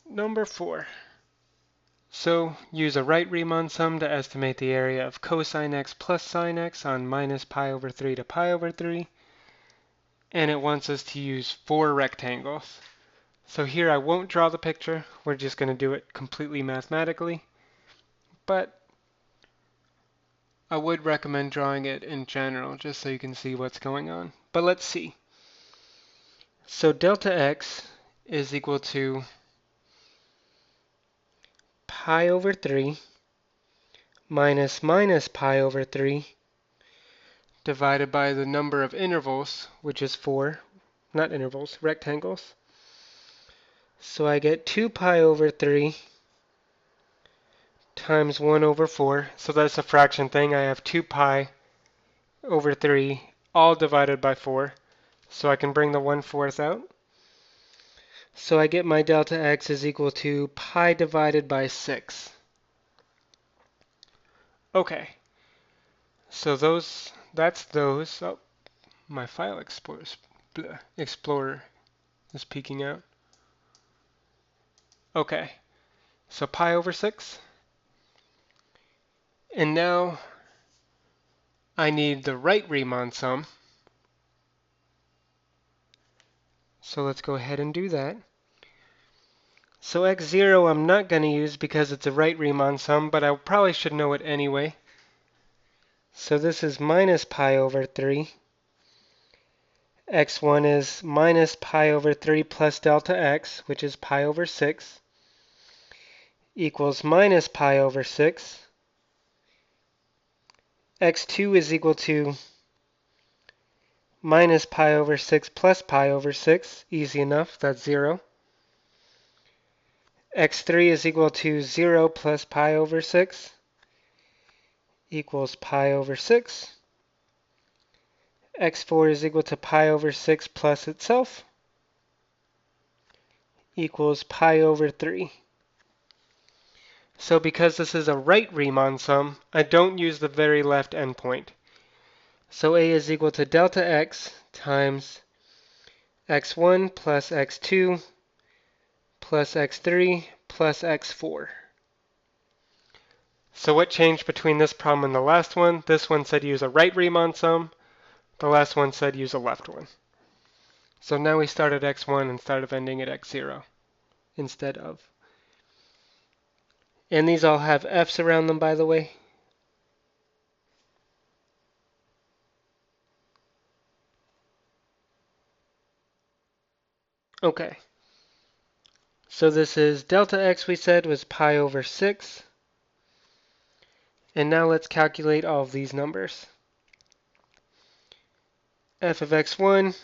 Number 4. So use a right Riemann sum to estimate the area of cosine x plus sine x on minus pi over 3 to pi over 3. And it wants us to use 4 rectangles. So here I won't draw the picture. We're just going to do it completely mathematically. But I would recommend drawing it in general just so you can see what's going on. But let's see. So delta x is equal to pi over 3 minus pi over 3 divided by the number of intervals, which is 4, not intervals, rectangles. So I get 2 pi over 3 times 1 over 4. So that's a fraction thing. I have 2 pi over 3 all divided by 4. So I can bring the 1/4 out. So I get my delta x is equal to pi divided by 6. Okay, so that's those. Oh, my file explorer is peeking out. Okay, so pi over 6. And now I need the right Riemann sum. So let's go ahead and do that. So x0 I'm not going to use because it's a right Riemann sum, but I probably should know it anyway. So this is minus pi over 3. x1 is minus pi over 3 plus delta x, which is pi over 6, equals minus pi over 6. x2 is equal to minus pi over 6 plus pi over 6. Easy enough, that's 0. x3 is equal to 0 plus pi over 6 equals pi over 6. x4 is equal to pi over 6 plus itself equals pi over 3. So because this is a right Riemann sum, I don't use the very left endpoint. So A is equal to delta x times x1 plus x2 plus x3 plus x4. So what changed between this problem and the last one? This one said use a right Riemann sum. The last one said use a left one. So now we start at x1 instead of ending at x0 instead of. And these all have f's around them, by the way. Okay. So this is delta x we said was pi over 6. And now let's calculate all of these numbers. F of x1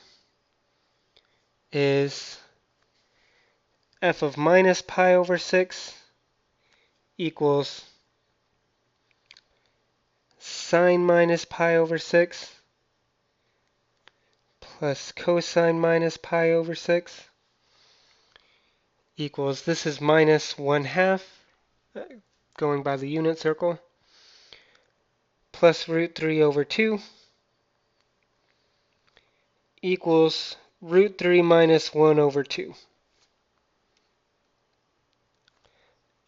is f of minus pi over 6 equals sine minus pi over 6 plus cosine minus pi over 6 equals, this is minus 1/2, going by the unit circle, plus root 3 over 2 equals root 3 minus 1 over 2.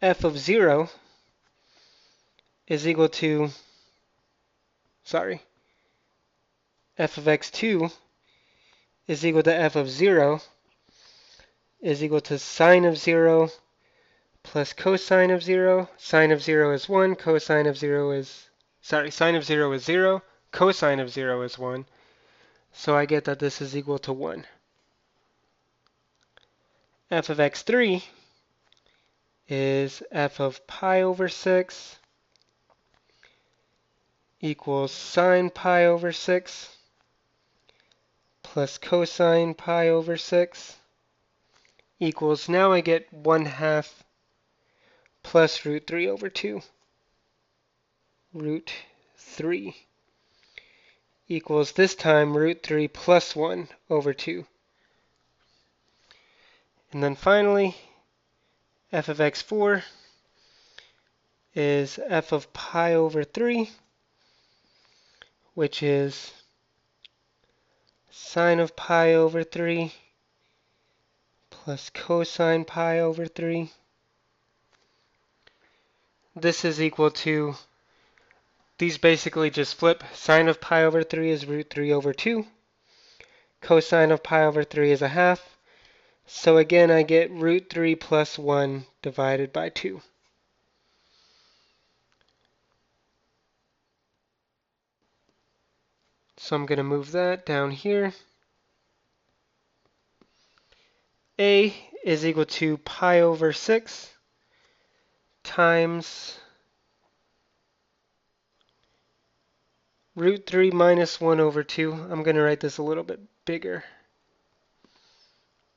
F of 0 is equal to, f of x2 is equal to f of 0 is equal to sine of 0 plus cosine of 0. Sine of 0 is 1, cosine of 0 is, sine of 0 is 0, cosine of 0 is 1. So I get that this is equal to 1. F of x3 is f of pi over 6 equals sine pi over 6 plus cosine pi over 6 equals, now I get 1/2 plus root 3 over 2. Root 3 equals, this time, root 3 plus 1 over 2. And then finally, f of x4 is f of pi over 3, which is sine of pi over 3 plus cosine pi over 3. This is equal to, these basically just flip. Sine of pi over 3 is root 3 over 2. Cosine of pi over 3 is a half. So again, I get root 3 plus 1 divided by 2. So I'm going to move that down here. A is equal to pi over 6 times root 3 minus 1 over 2. I'm going to write this a little bit bigger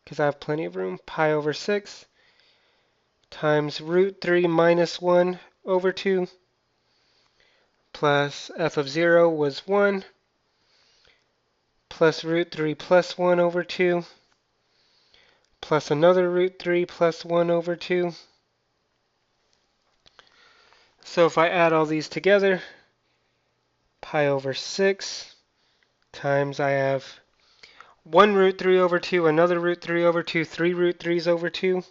because I have plenty of room. Pi over 6 times root 3 minus 1 over 2 plus f of 0 was 1 plus root 3 plus 1 over 2 plus another root 3 plus 1 over 2. So if I add all these together, pi over 6 times I have 1 root 3 over 2, another root 3 over 2, 3 root 3's over 2.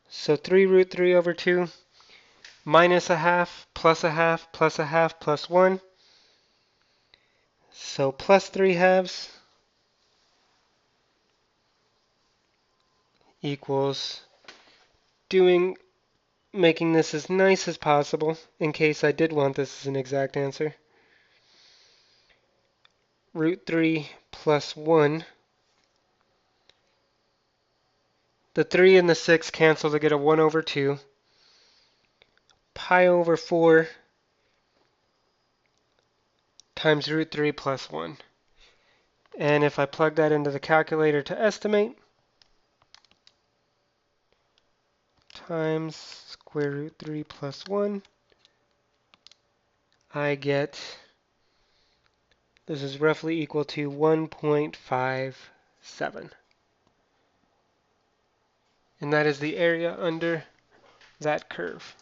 So 3 root 3 over 2 minus a half, plus a half, plus a half, plus 1. So plus 3 halves equals making this as nice as possible in case I did want this as an exact answer. Root 3 plus 1. The 3 and the 6 cancel to get a 1 over 2. Pi over 4 times root 3 plus 1. And if I plug that into the calculator to estimate, times square root 3 plus 1, I get, this is roughly equal to 1.57. And that is the area under that curve.